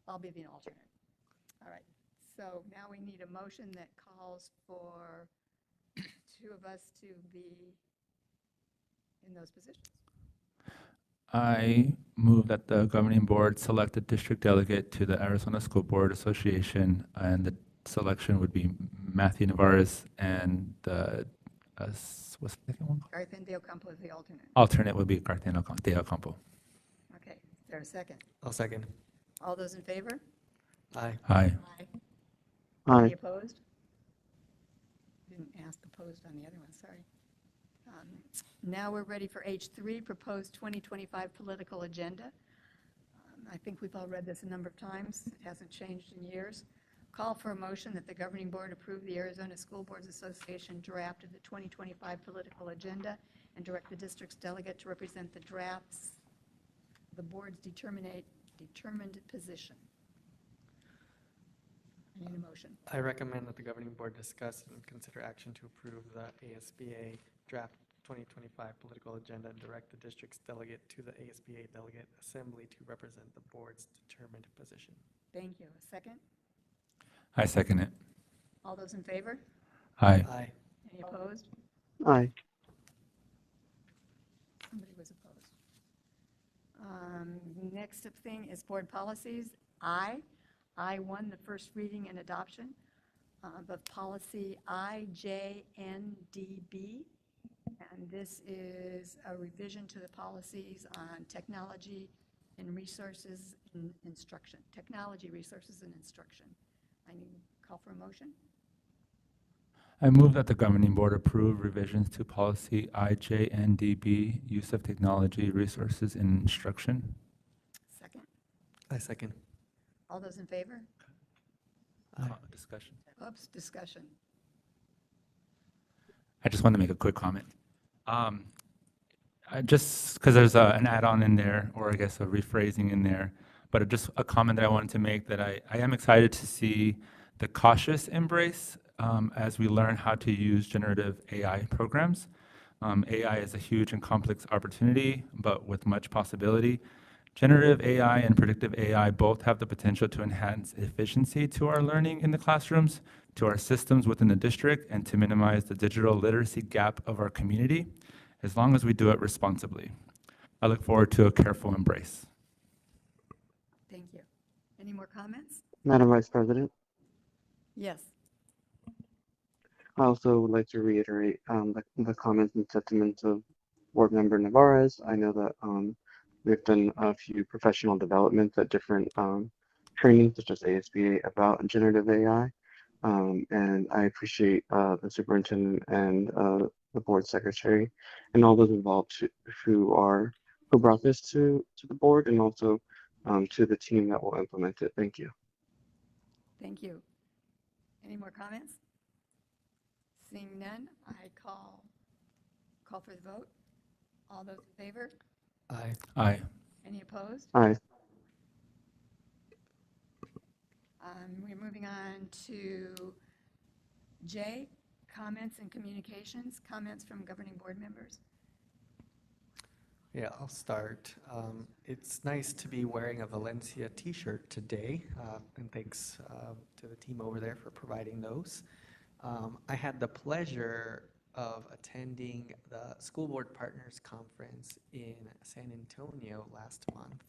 I'll be the alternate. All right, so now we need a motion that calls for 2 of us to be in those positions. I move that the governing board select a district delegate to the Arizona School Board Association, and the selection would be Matthew Navarez, and the, what's the second one? Garthen De Ocampo is the alternate. Alternate would be Garthen De Ocampo. Okay, is there a second? I'll second. All those in favor? Aye. Aye. Aye. Any opposed? Didn't ask opposed on the other one, sorry. Now we're ready for H3, proposed 2025 political agenda. I think we've all read this a number of times. It hasn't changed in years. Call for a motion that the governing board approve the Arizona School Boards Association draft of the 2025 political agenda and direct the district's delegate to represent the drafts, the board's determined position. I need a motion. I recommend that the governing board discuss and consider action to approve the ASBA draft 2025 political agenda and direct the district's delegate to the ASBA delegate assembly to represent the board's determined position. Thank you. A second? I second it. All those in favor? Aye. Aye. Any opposed? Aye. Somebody was opposed. Next up thing is board policies. I won the first reading and adoption of policy IJNDB. And this is a revision to the policies on technology and resources in instruction. Technology, resources, and instruction. I need to call for a motion. I move that the governing board approve revisions to policy IJNDB, use of technology, resources, and instruction. Second. I second. All those in favor? Discussion. Oops, discussion. I just want to make a quick comment. Just because there's an add-on in there, or I guess a rephrasing in there, but just a comment that I wanted to make, that I am excited to see the cautious embrace as we learn how to use generative AI programs. AI is a huge and complex opportunity, but with much possibility. Generative AI and predictive AI both have the potential to enhance efficiency to our learning in the classrooms, to our systems within the district, and to minimize the digital literacy gap of our community, as long as we do it responsibly. I look forward to a careful embrace. Thank you. Any more comments? Madam Vice President, Yes. I also would like to reiterate the comments and sentiments of Board Member Navarez. I know that we've done a few professional developments at different trainings, such as ASBA, about generative AI. And I appreciate the superintendent and the board secretary and all those involved who brought this to the board, and also to the team that will implement it. Thank you. Thank you. Any more comments? Seeing none, I call for the vote. All those in favor? Aye. Aye. Any opposed? Aye. We're moving on to J, comments and communications, comments from governing board members. Yeah, I'll start. It's nice to be wearing a Valencia t-shirt today, and thanks to the team over there for providing those. I had the pleasure of attending the School Board Partners Conference in San Antonio last month,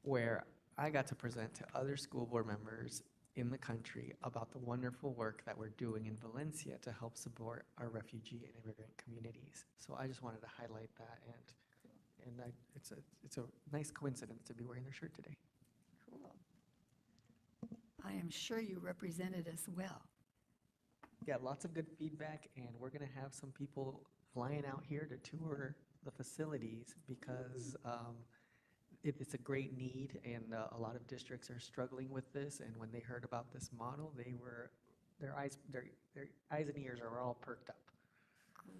where I got to present to other school board members in the country about the wonderful work that we're doing in Valencia to help support our refugee and immigrant communities. So I just wanted to highlight that, and it's a nice coincidence to be wearing their shirt today. Cool. I am sure you represented us well. Yeah, lots of good feedback, and we're going to have some people flying out here to tour the facilities because it's a great need, and a lot of districts are struggling with this. And when they heard about this model, their eyes and ears are all perked up.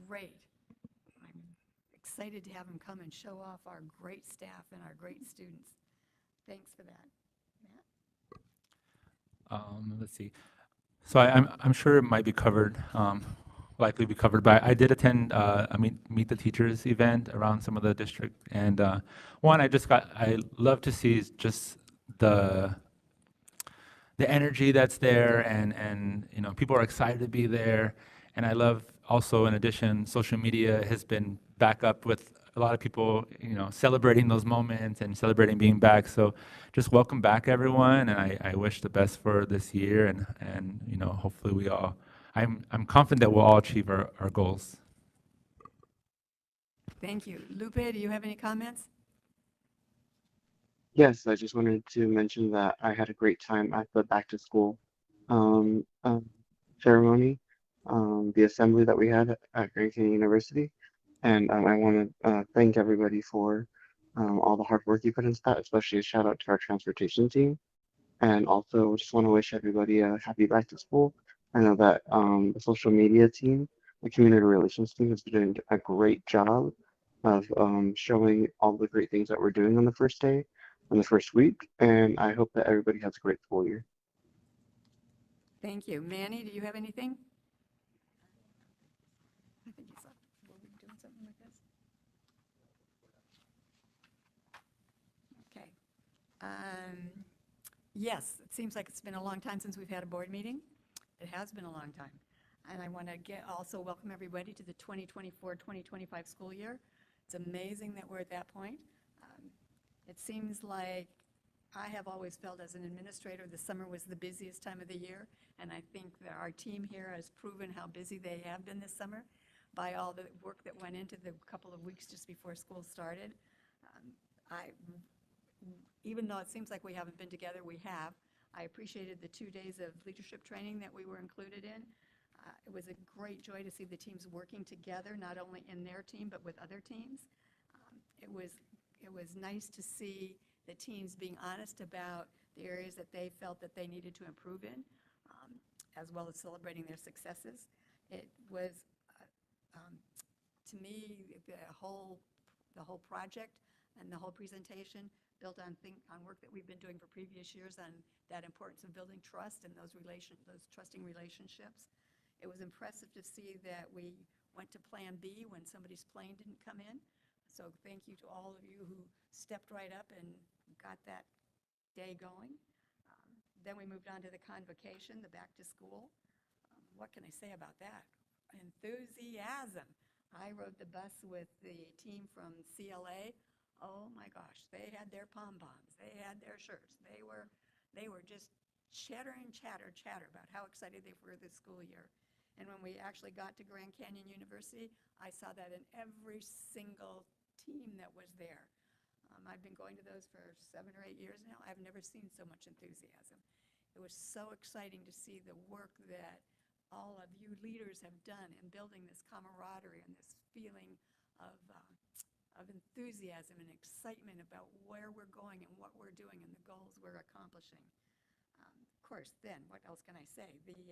Great. I'm excited to have them come and show off our great staff and our great students. Thanks for that. Matt? Let's see. So I'm sure it might be covered, likely be covered, but I did attend Meet the Teachers event around some of the district, and I love to see just the energy that's there, and people are excited to be there, and I love also, in addition, social media has been back up with a lot of people, celebrating those moments and celebrating being back. So just welcome back, everyone, and I wish the best for this year, and hopefully I'm confident that we'll all achieve our goals. Thank you. Lupe, do you have any comments? Yes, I just wanted to mention that I had a great time at the back to school ceremony, the assembly that we had at Grand Canyon University. And I want to thank everybody for all the hard work you put into that, especially a shout out to our transportation team. And also just want to wish everybody a happy back to school. I know that the social media team the community relations team has been doing a great job of showing all the great things that we're doing on the first day, on the first week, and I hope that everybody has a great school year. Thank you. Manny, do you have anything? I think you said, were we doing something like this? Okay. Yes, it seems like it's been a long time since we've had a board meeting. It has been a long time. And I want to also welcome everybody to the 2024-2025 school year. It's amazing that we're at that point. It seems like I have always felt as an administrator, the summer was the busiest time of the year, and I think that our team here has proven how busy they have been this summer by all the work that went into the couple of weeks just before school started. Even though it seems like we haven't been together, we have. I appreciated the 2 days of leadership training that we were included in. It was a great joy to see the teams working together, not only in their team, but with other teams. It was nice to see the teams being honest about the areas that they felt that they needed to improve in, as well as celebrating their successes. It was, to me, the whole project and the whole presentation built on work that we've been doing for previous years on that importance of building trust and those trusting relationships. It was impressive to see that we went to Plan B when somebody's plane didn't come in. So thank you to all of you who stepped right up and got that day going. Then we moved on to the convocation, the back to school. What can I say about that? Enthusiasm. I rode the bus with the team from CLA. Oh my gosh, they had their pom-poms, they had their shirts, they were just chatter about how excited they were this school year. And when we actually got to Grand Canyon University, I saw that in every single team that was there. I've been going to those for 7 or 8 years now. I've never seen so much enthusiasm. It was so exciting to see the work that all of you leaders have done in building this camaraderie and this feeling of enthusiasm and excitement about where we're going and what we're doing and the goals we're accomplishing. Of course, then, what else can I say? We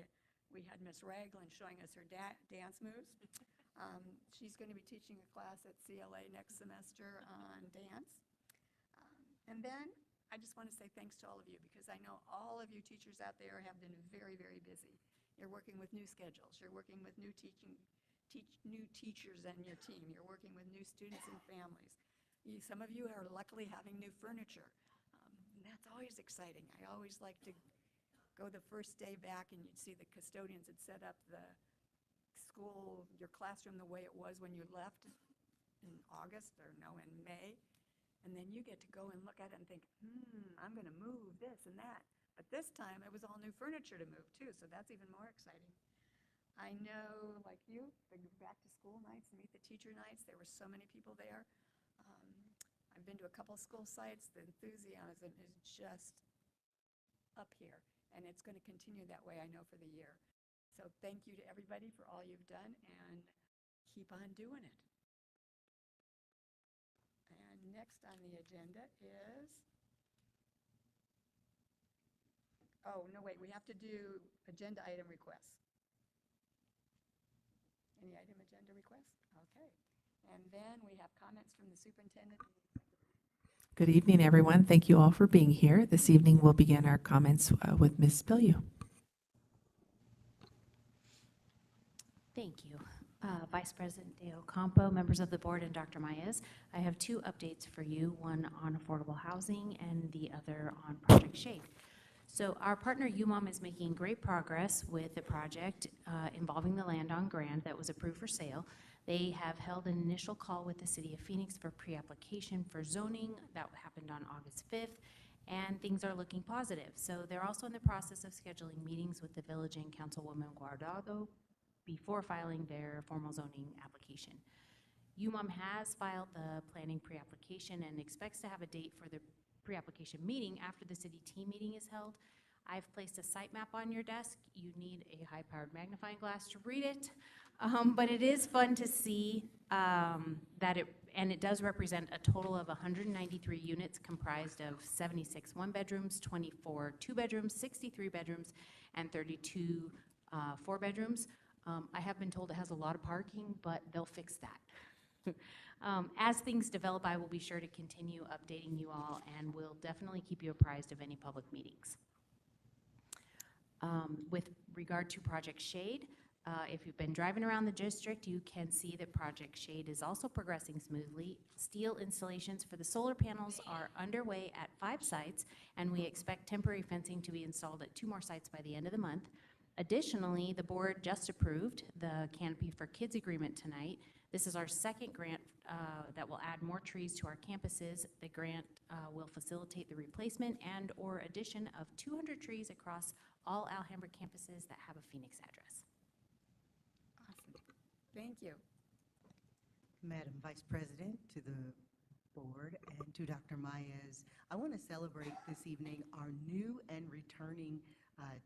had Miss Ragland showing us her dance moves. She's going to be teaching a class at CLA next semester on dance. And then I just want to say thanks to all of you, because I know all of you teachers out there have been very, very busy. You're working with new schedules. You're working with new teachers on your team. You're working with new students and families. Some of you are luckily having new furniture. And that's always exciting. I always like to go the first day back and you'd see the custodians had set up the school, your classroom the way it was when you left in August or no, in May. And then you get to go and look at it and think, I'm going to move this and that. But this time it was all new furniture to move too, so that's even more exciting. I know, like you, the back to school nights, meet the teacher nights, there were so many people there. I've been to a couple school sites. The enthusiasm is just up here, and it's going to continue that way, I know, for the year. So thank you to everybody for all you've done, and keep on doing it. And next on the agenda is, oh, no, wait, we have to do agenda item requests. Any item agenda requests? Okay. And then we have comments from the superintendent. Good evening, everyone. Thank you all for being here. This evening, we'll begin our comments with Ms. Bilyeu. Thank you. Vice President De Ocampo, members of the board, and Dr. Maez. I have 2 updates for you, one on affordable housing and the other on Project Shade. So our partner UMOM is making great progress with the project involving the land on Grand that was approved for sale. They have held an initial call with the City of Phoenix for pre-application for zoning. That happened on August 5th, and things are looking positive. So they're also in the process of scheduling meetings with the village and Councilwoman Guardado before filing their formal zoning application. UMOM has filed the planning pre-application and expects to have a date for the pre-application meeting after the city team meeting is held. I've placed a site map on your desk. You need a high-powered magnifying glass to read it, but it is fun to see that it does represent a total of 193 units comprised of 76 one-bedrooms, 24 two-bedrooms, 63 bedrooms, and 32 four-bedrooms. I have been told it has a lot of parking, but they'll fix that. As things develop, I will be sure to continue updating you all, and will definitely keep you apprised of any public meetings. With regard to Project Shade, if you've been driving around the district, you can see that Project Shade is also progressing smoothly. Steel installations for the solar panels are underway at 5 sites, and we expect temporary fencing to be installed at 2 more sites by the end of the month. Additionally, the board just approved the Canopy for Kids agreement tonight. This is our second grant that will add more trees to our campuses. The grant will facilitate the replacement and or addition of 200 trees across all Alhambra campuses that have a Phoenix address. Awesome. Thank you. Madam Vice President, to the board, and to Dr. Maez, I want to celebrate this evening our new and returning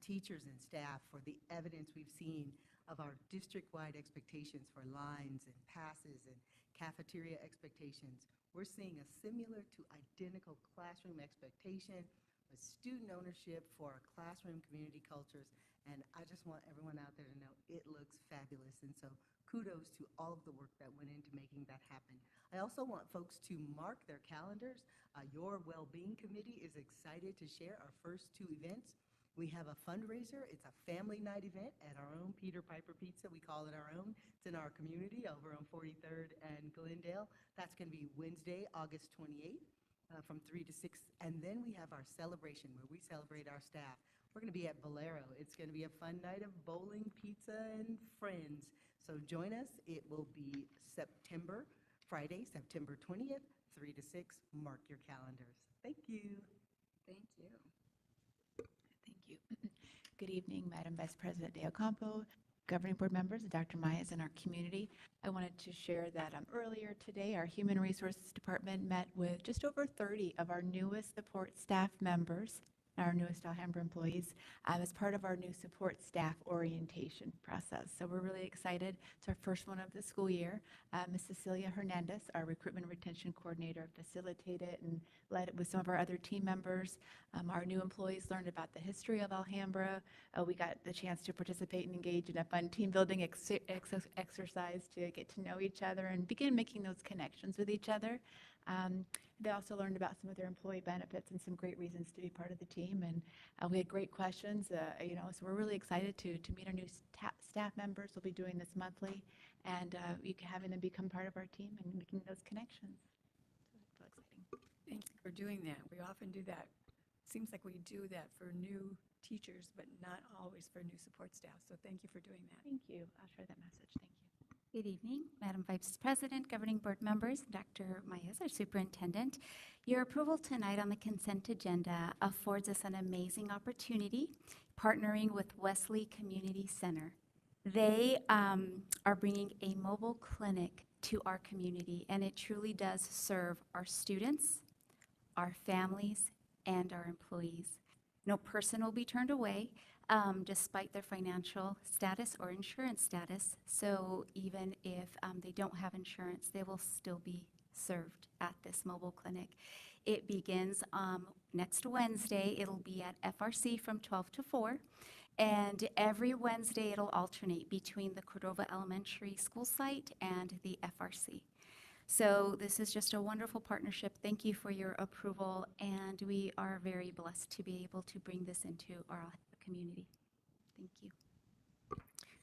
teachers and staff for the evidence we've seen of our district-wide expectations for lines and passes and cafeteria expectations. We're seeing a similar to identical classroom expectation with student ownership for our classroom community cultures, and I just want everyone out there to know it looks fabulous, and so kudos to all of the work that went into making that happen. I also want folks to mark their calendars. Your Well-Being Committee is excited to share our first 2 events. We have a fundraiser. It's a family night event at our own Peter Piper Pizza. We call it our own. It's in our community over on 43rd and Glendale. That's going to be Wednesday, August 28th from 3 to 6. And then we have our celebration where we celebrate our staff. We're going to be at Valero. It's going to be a fun night of bowling, pizza, and friends. So join us. It will be Friday, September 20th, 3 to 6. Mark your calendars. Thank you. Thank you. Thank you. Good evening, Madam Vice President De Ocampo, governing board members, Dr. Maez, and our community. I wanted to share that earlier today, our Human Resources Department met with just over 30 of our newest support staff members, our newest Alhambra employees, as part of our new support staff orientation process. So we're really excited. It's our first one of the school year. Ms. Cecilia Hernandez, our recruitment and retention coordinator, facilitated and led it with some of our other team members. Our new employees learned about the history of Alhambra. We got the chance to participate and engage in a fun team building exercise to get to know each other and begin making those connections with each other. They also learned about some of their employee benefits and some great reasons to be part of the team. And we had great questions, so we're really excited to meet our new staff members. We'll be doing this monthly, and having them become part of our team and making those connections. So exciting. Thank you for doing that. We often do that. Seems like we do that for new teachers, but not always for new support staff. So thank you for doing that. Thank you. I'll share that message. Thank you. Good evening, Madam Vice President, governing board members, Dr. Maez, our superintendent. Your approval tonight on the consent agenda affords us an amazing opportunity, partnering with Wesley Community Center. They are bringing a mobile clinic to our community, and it truly does serve our students, our families, and our employees. No person will be turned away, despite their financial status or insurance status. So even if they don't have insurance, they will still be served at this mobile clinic. It begins next Wednesday. It'll be at FRC from 12 to 4. And every Wednesday, it'll alternate between the Cordova Elementary School site and the FRC. So this is just a wonderful partnership. Thank you for your approval, and we are very blessed to be able to bring this into our community. Thank you.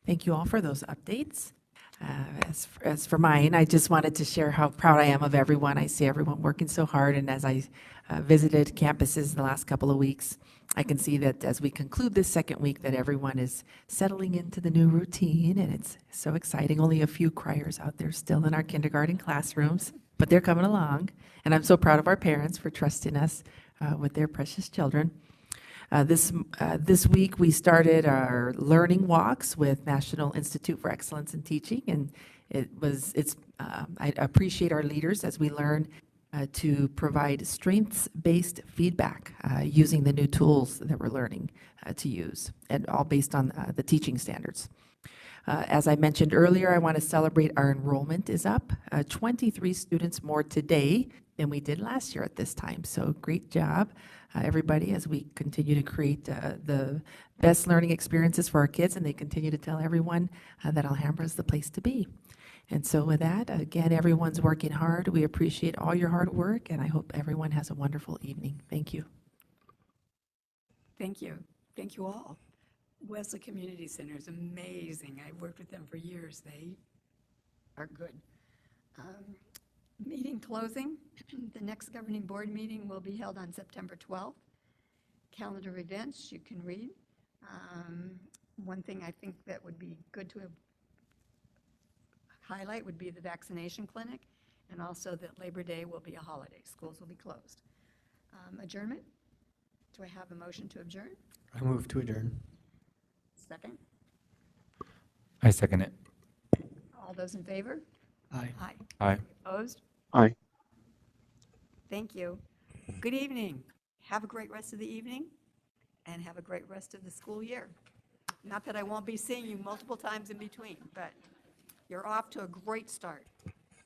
Thank you all for those updates. As for mine, I just wanted to share how proud I am of everyone. I see everyone working so hard, and as I visited campuses the last couple of weeks, I can see that as we conclude this second week that everyone is settling into the new routine, and it's so exciting. Only a few criers out there still in our kindergarten classrooms, but they're coming along, and I'm so proud of our parents for trusting us with their precious children. This week we started our learning walks with National Institute for Excellence in Teaching, and I appreciate our leaders as we learn to provide strengths-based feedback using the new tools that we're learning to use, and all based on the teaching standards. As I mentioned earlier, I want to celebrate our enrollment is up. 23 students more today than we did last year at this time. So great job, everybody, as we continue to create the best learning experiences for our kids, and they continue to tell everyone that Alhambra is the place to be. And so with that, again, everyone's working hard. We appreciate all your hard work, and I hope everyone has a wonderful evening. Thank you. Thank you. Thank you all. Wesley Community Center is amazing. I've worked with them for years. They are good. Meeting closing. The next governing board meeting will be held on September 12th. Calendar events you can read. One thing I think that would be good to highlight would be the vaccination clinic, and also that Labor Day will be a holiday. Schools will be closed. Adjournment. Do I have a motion to adjourn? I move to adjourn. Second. I second it. All those in favor? Aye. Aye. Aye. Opposed? Aye. Thank you. Good evening. Have a great rest of the evening, and have a great rest of the school year. Not that I won't be seeing you multiple times in between, but you're off to a great start.